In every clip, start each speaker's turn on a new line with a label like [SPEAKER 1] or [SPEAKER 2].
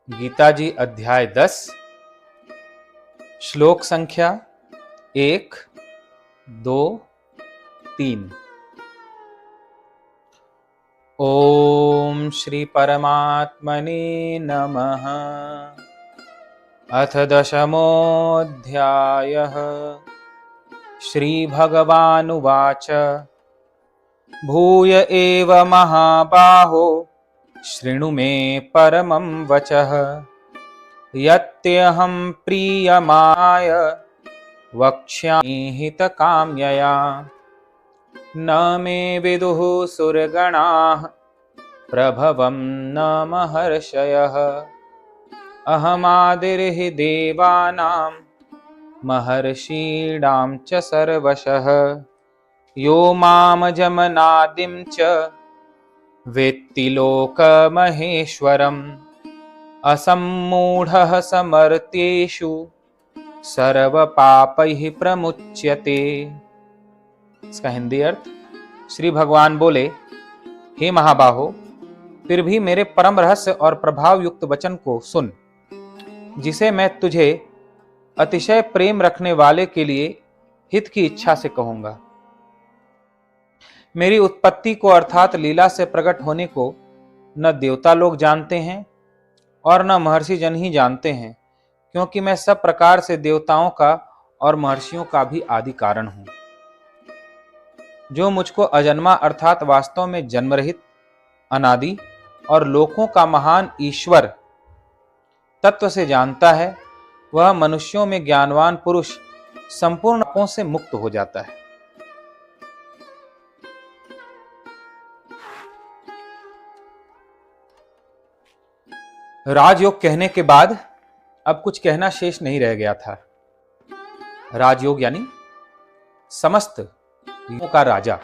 [SPEAKER 1] गीता जी अध्याय 10 श्लोक संख्या 1, 2, 3। ओम श्री परमात्मने नमः। अथ दशमोऽध्यायः। श्री भगवानुवाच भूय एव महाबाहो शृणु मे परमं वचः यत्यहं प्रीयमाय वक्ष्यामि हितकाम्यया। न मे विदुः सुरगणाः प्रभवं न महर्षयः। अहमादिर्हि देवानां महर्षीणां च सर्वशः। यो मामजमनादिं च वेत्ति लोकमहेश्वरम्। असम्मूढः समर्त्येषु सर्वपापैः प्रमुच्यते। इसका हिंदी अर्थ, श्री भगवान बोले, हे महाबाहो, फिर भी मेरे परम रहस्य और प्रभाव युक्त वचन को सुन, जिसे मैं तुझे अतिशय प्रेम रखने वाले के लिए हित की इच्छा से कहूंगा। मेरी उत्पत्ति को अर्थात लीला से प्रकट होने को न देवता लोग जानते हैं और न महर्षि जन ही जानते हैं, क्योंकि मैं सब प्रकार से देवताओं का और महर्षियों का भी आदि कारण हूं। जो मुझको अजन्मा अर्थात वास्तव में जन्मरहित, अनादि और लोकों का महान ईश्वर तत्व से जानता है, वह मनुष्यों में ज्ञानवान पुरुष संपूर्ण पापों से मुक्त हो जाता है। राजयोग कहने के बाद अब कुछ कहना शेष नहीं रह गया था। राजयोग यानी समस्त योगों का राजा,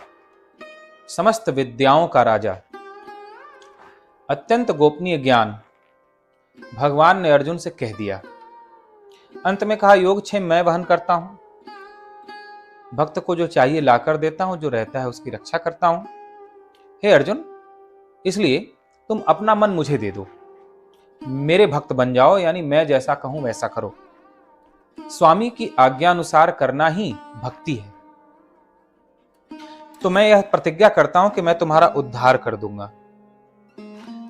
[SPEAKER 1] समस्त विद्याओं का राजा, अत्यंत गोपनीय ज्ञान भगवान ने अर्जुन से कह दिया। अंत में कहा, योगक्षेम मैं वहन करता हूं, भक्त को जो चाहिए लाकर देता हूं, जो रहता है उसकी रक्षा करता हूं। हे अर्जुन, इसलिए तुम अपना मन मुझे दे दो, मेरे भक्त बन जाओ, यानी मैं जैसा कहूं वैसा करो। स्वामी की आज्ञा अनुसार करना ही भक्ति है। तो मैं यह प्रतिज्ञा करता हूं कि मैं तुम्हारा उद्धार कर दूंगा।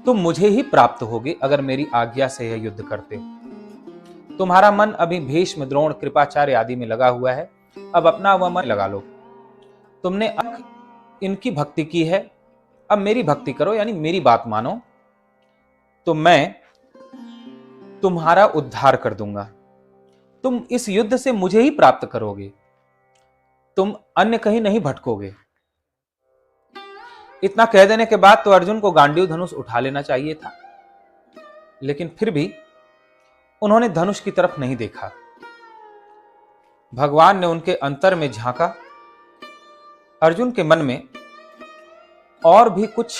[SPEAKER 1] तुम मुझे ही प्राप्त होगे अगर मेरी आज्ञा से यह युद्ध करते। तुम्हारा मन अभी भीष्म, द्रोण, कृपाचार्य आदि में लगा हुआ है, अब अपना वह मन लगा लो। तुमने अब इनकी भक्ति की है, अब मेरी भक्ति करो, यानी मेरी बात मानो, तो मैं तुम्हारा उद्धार कर दूंगा। तुम इस युद्ध से मुझे ही प्राप्त करोगे, तुम अन्य कहीं नहीं भटकोगे। इतना कह देने के बाद तो अर्जुन को गांडीव धनुष उठा लेना चाहिए था, लेकिन फिर भी उन्होंने धनुष की तरफ नहीं देखा। भगवान ने उनके अंतर में झांका। अर्जुन के मन में और भी कुछ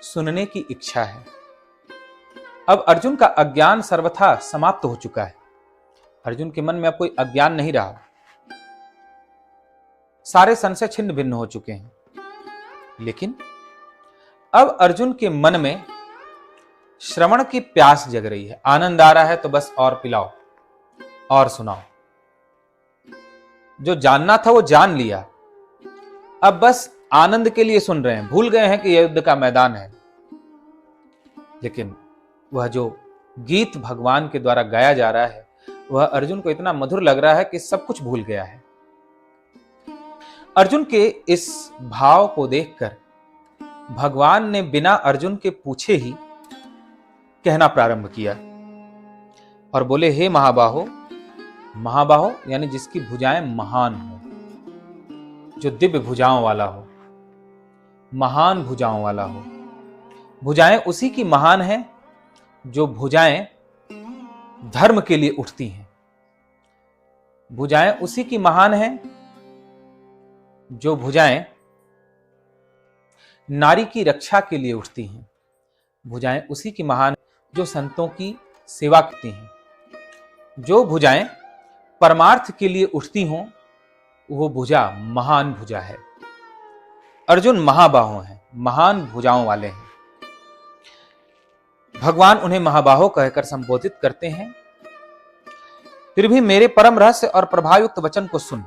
[SPEAKER 1] सुनने की इच्छा है। अब अर्जुन का अज्ञान सर्वथा समाप्त हो चुका है। अर्जुन के मन में अब कोई अज्ञान नहीं रहा। सारे संशय छिन्न भिन्न हो चुके हैं। लेकिन अब अर्जुन के मन में श्रवण की प्यास जग रही है। आनंद आ रहा है तो बस और पिलाओ और सुनाओ। जो जानना था वो जान लिया, अब बस आनंद के लिए सुन रहे हैं। भूल गए हैं कि यह युद्ध का मैदान है। लेकिन वह जो गीत भगवान के द्वारा गाया जा रहा है, वह अर्जुन को इतना मधुर लग रहा है कि सब कुछ भूल गया है। अर्जुन के इस भाव को देखकर भगवान ने बिना अर्जुन के पूछे ही कहना प्रारंभ किया और बोले, हे महाबाहो। महाबाहो यानी जिसकी भुजाएं महान हो, जो दिव्य भुजाओं वाला हो, महान भुजाओं वाला हो। भुजाएं उसी की महान हैं जो भुजाएं धर्म के लिए उठती हैं। भुजाएं उसी की महान हैं जो भुजाएं नारी की रक्षा के लिए उठती हैं। भुजाएं उसी की महान जो संतों की सेवा करती हैं। जो भुजाएं परमार्थ के लिए उठती हों, वो भुजा महान भुजा है। अर्जुन महाबाहो हैं, महान भुजाओं वाले हैं। भगवान उन्हें महाबाहो कहकर संबोधित करते हैं, फिर भी मेरे परम रहस्य और प्रभावयुक्त वचन को सुन।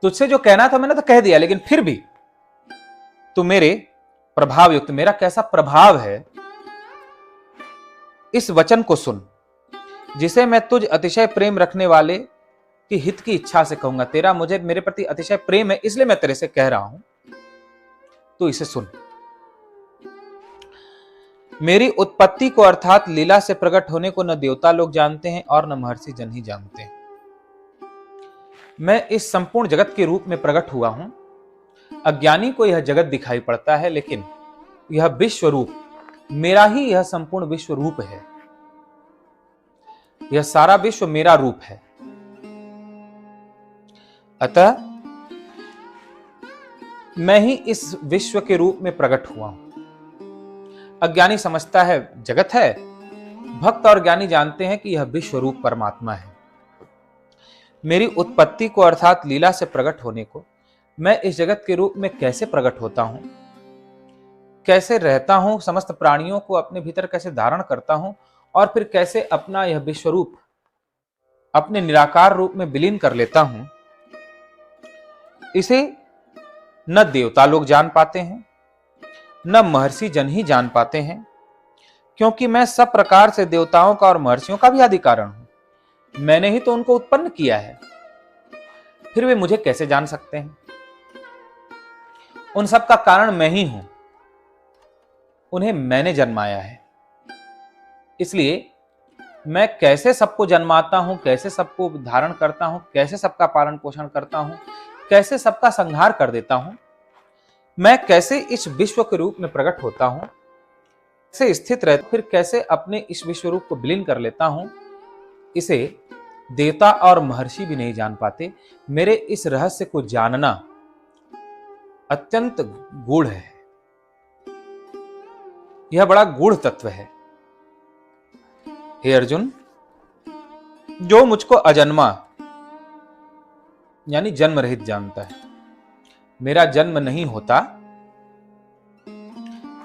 [SPEAKER 1] तुझसे जो कहना था मैंने तो कह दिया, लेकिन फिर भी तू मेरे प्रभावयुक्त, मेरा कैसा प्रभाव है, इस वचन को सुन, जिसे मैं तुझ अतिशय प्रेम रखने वाले की हित की इच्छा से कहूंगा। तेरा मुझे मेरे प्रति अतिशय प्रेम है, इसलिए मैं तेरे से कह रहा हूं, तो इसे सुन। मेरी उत्पत्ति को अर्थात लीला से प्रकट होने को न देवता लोग जानते हैं और न महर्षि जन ही जानते हैं। मैं इस संपूर्ण जगत के रूप में प्रकट हुआ हूं। अज्ञानी को यह जगत दिखाई पड़ता है, लेकिन यह विश्व रूप मेरा ही, यह संपूर्ण विश्व रूप है। यह सारा विश्व मेरा रूप है। अतः मैं ही इस विश्व के रूप में प्रकट हुआ हूं। अज्ञानी समझता है जगत है, भक्त और ज्ञानी जानते हैं कि यह विश्व रूप परमात्मा है। मेरी उत्पत्ति को अर्थात लीला से प्रकट होने को मैं इस जगत के रूप में कैसे प्रकट होता हूं, कैसे रहता हूं, समस्त प्राणियों को अपने भीतर कैसे धारण करता हूं, और फिर कैसे अपना यह विश्व रूप अपने निराकार रूप में विलीन कर लेता हूं, इसे न देवता लोग जान पाते हैं, न महर्षि जन ही जान पाते हैं, क्योंकि मैं सब प्रकार से देवताओं का और महर्षियों का भी आदि कारण हूं। मैंने ही तो उनको उत्पन्न किया है, फिर वे मुझे कैसे जान सकते हैं? उन सब का कारण मैं ही हूं, उन्हें मैंने जन्माया है। इसलिए मैं कैसे सबको जन्माता हूं, कैसे सबको धारण करता हूं, कैसे सबका पालन पोषण करता हूं, कैसे सबका संहार कर देता हूं, मैं कैसे इस विश्व के रूप में प्रकट होता हूं, कैसे स्थित रहता, फिर कैसे अपने इस विश्व रूप को विलीन कर लेता हूं, इसे देवता और महर्षि भी नहीं जान पाते। मेरे इस रहस्य को जानना अत्यंत गूढ़ है। यह बड़ा गूढ़ तत्व है। हे अर्जुन, जो मुझको अजन्मा यानी जन्म रहित जानता है, मेरा जन्म नहीं होता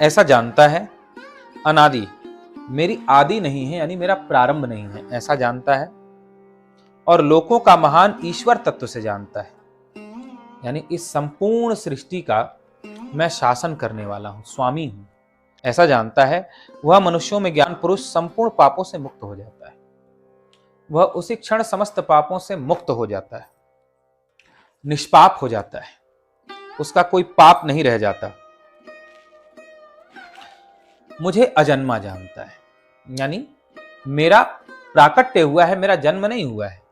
[SPEAKER 1] ऐसा जानता है, अनादि मेरी आदि नहीं है यानी मेरा प्रारंभ नहीं है ऐसा जानता है, और लोकों का महान ईश्वर तत्व से जानता है, यानी इस संपूर्ण सृष्टि का मैं शासन करने वाला हूं, स्वामी हूं, ऐसा जानता है, वह मनुष्यों में ज्ञान पुरुष संपूर्ण पापों से मुक्त हो जाता है। वह उसी क्षण समस्त पापों से मुक्त हो जाता है, निष्पाप हो जाता है, उसका कोई पाप नहीं रह जाता। मुझे अजन्मा जानता है, यानी मेरा प्राकट्य हुआ है, मेरा जन्म नहीं हुआ है।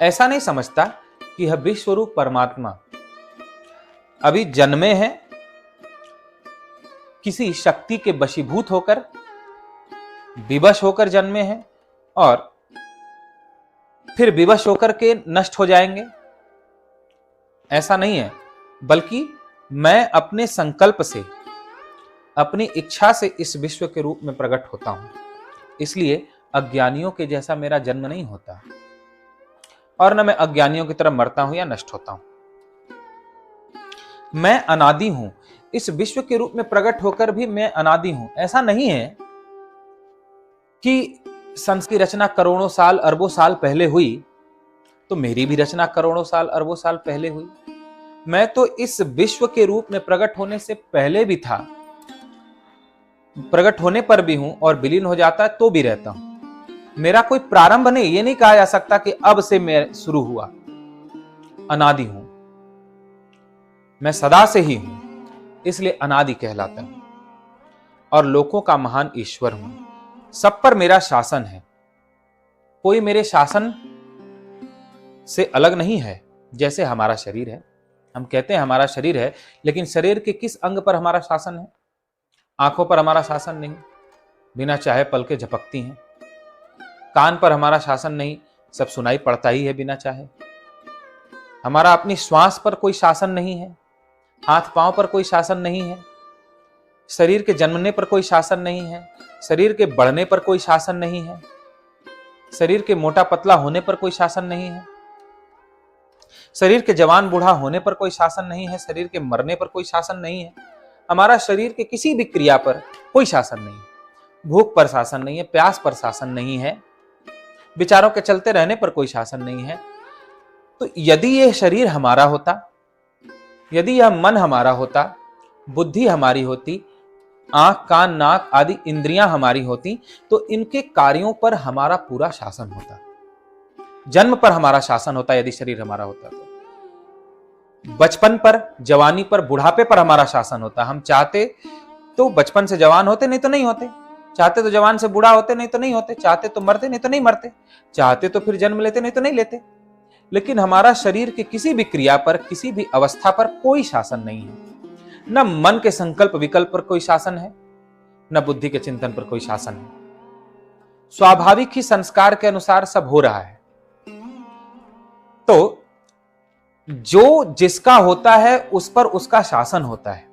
[SPEAKER 1] ऐसा नहीं समझता कि यह विश्वरूप परमात्मा अभी जन्मे हैं, किसी शक्ति के वशीभूत होकर, विवश होकर जन्मे हैं और फिर विवश होकर के नष्ट हो जाएंगे। ऐसा नहीं है, बल्कि मैं अपने संकल्प से, अपनी इच्छा से इस विश्व के रूप में प्रकट होता हूं। इसलिए अज्ञानियों के जैसा मेरा जन्म नहीं होता और न मैं अज्ञानियों की तरह मरता हूं या नष्ट होता हूं। मैं अनादि हूं, इस विश्व के रूप में प्रकट होकर भी मैं अनादि हूं। ऐसा नहीं है कि संस्कृत की रचना करोड़ों साल अरबों साल पहले हुई तो मेरी भी रचना करोड़ों साल अरबों साल पहले हुई। मैं तो इस विश्व के रूप में प्रकट होने से पहले भी था, प्रकट होने पर भी हूं और विलीन हो जाता है तो भी रहता हूं। मेरा कोई प्रारंभ नहीं, ये नहीं कहा जा सकता कि अब से मैं शुरू हुआ। अनादि हूं, मैं सदा से ही हूं, इसलिए अनादि कहलाता हूं और लोकों का महान ईश्वर हूं। सब पर मेरा शासन है, कोई मेरे शासन से अलग नहीं है। जैसे हमारा शरीर है, हम कहते हैं हमारा शरीर है, लेकिन शरीर के किस अंग पर हमारा शासन है? आंखों पर हमारा शासन नहीं, बिना चाहे पलकें झपकती हैं। कान पर हमारा शासन नहीं, सब सुनाई पड़ता ही है बिना चाहे। हमारा अपनी श्वास पर कोई शासन नहीं है, हाथ पांव पर कोई शासन नहीं है, शरीर के जन्मने पर कोई शासन नहीं है, शरीर के बढ़ने पर कोई शासन नहीं है, शरीर के मोटा पतला होने पर कोई शासन नहीं है, शरीर के जवान बूढ़ा होने पर कोई शासन नहीं है, शरीर के मरने पर कोई शासन नहीं है। हमारा शरीर के किसी भी क्रिया पर कोई शासन नहीं है। भूख पर शासन नहीं है, प्यास पर शासन नहीं है, विचारों के चलते रहने पर कोई शासन नहीं है। तो यदि यह शरीर हमारा होता, यदि यह मन हमारा होता, बुद्धि हमारी होती, आंख कान नाक आदि इंद्रियां हमारी होती, तो इनके कार्यों पर हमारा पूरा शासन होता। जन्म पर हमारा शासन होता यदि शरीर हमारा होता तो। बचपन पर, जवानी पर, बुढ़ापे पर हमारा शासन होता। हम चाहते तो बचपन से जवान होते, नहीं तो नहीं होते। चाहते तो जवान से बूढ़ा होते, नहीं तो नहीं होते। चाहते तो मरते, नहीं तो नहीं मरते। चाहते तो फिर जन्म लेते, नहीं तो नहीं लेते। लेकिन हमारा शरीर की किसी भी क्रिया पर, किसी भी अवस्था पर कोई शासन नहीं है। न मन के संकल्प विकल्प पर कोई शासन है, न बुद्धि के चिंतन पर कोई शासन है। स्वाभाविक ही संस्कार के अनुसार सब हो रहा है। तो जो जिसका होता है उस पर उसका शासन होता है।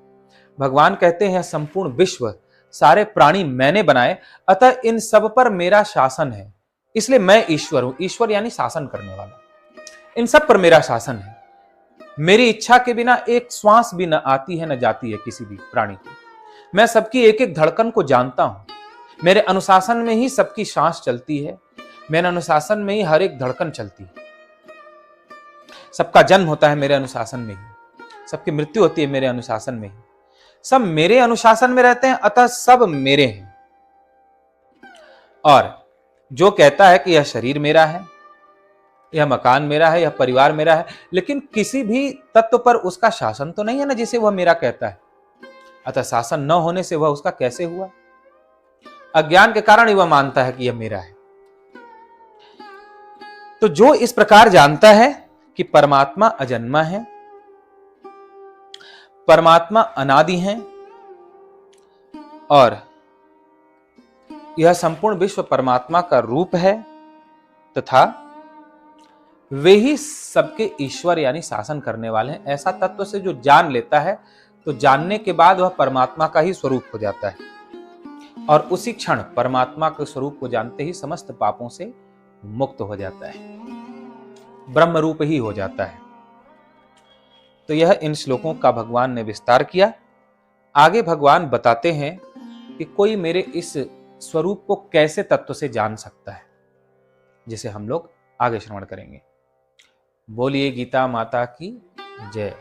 [SPEAKER 1] भगवान कहते हैं संपूर्ण विश्व, सारे प्राणी मैंने बनाए, अतः इन सब पर मेरा शासन है, इसलिए मैं ईश्वर हूं। ईश्वर यानी शासन करने वाला। इन सब पर मेरा शासन है। मेरी इच्छा के बिना एक श्वास भी न आती है न जाती है किसी भी प्राणी की। मैं सबकी एक एक धड़कन को जानता हूं। मेरे अनुशासन में ही सबकी सांस चलती है, मेरे अनुशासन में ही हर एक धड़कन चलती है। सबका जन्म होता है मेरे अनुशासन में ही, सबकी मृत्यु होती है मेरे अनुशासन में ही। सब मेरे अनुशासन में रहते हैं, अतः सब मेरे हैं। और जो कहता है कि यह शरीर मेरा है, यह मकान मेरा है, यह परिवार मेरा है, लेकिन किसी भी तत्व पर उसका शासन तो नहीं है ना जिसे वह मेरा कहता है। अतः शासन न होने से वह उसका कैसे हुआ? अज्ञान के कारण ही वह मानता है कि यह मेरा है। तो जो इस प्रकार जानता है कि परमात्मा अजन्मा है, परमात्मा अनादि है और यह संपूर्ण विश्व परमात्मा का रूप है, तथा वे ही सबके ईश्वर यानी शासन करने वाले हैं, ऐसा तत्व से जो जान लेता है, तो जानने के बाद वह परमात्मा का ही स्वरूप हो जाता है। और उसी क्षण परमात्मा के स्वरूप को जानते ही समस्त पापों से मुक्त हो जाता है, ब्रह्म रूप ही हो जाता है। तो यह इन श्लोकों का भगवान ने विस्तार किया। आगे भगवान बताते हैं कि कोई मेरे इस स्वरूप को कैसे तत्व से जान सकता है, जिसे हम लोग आगे श्रवण करेंगे। बोलिए गीता माता की जय।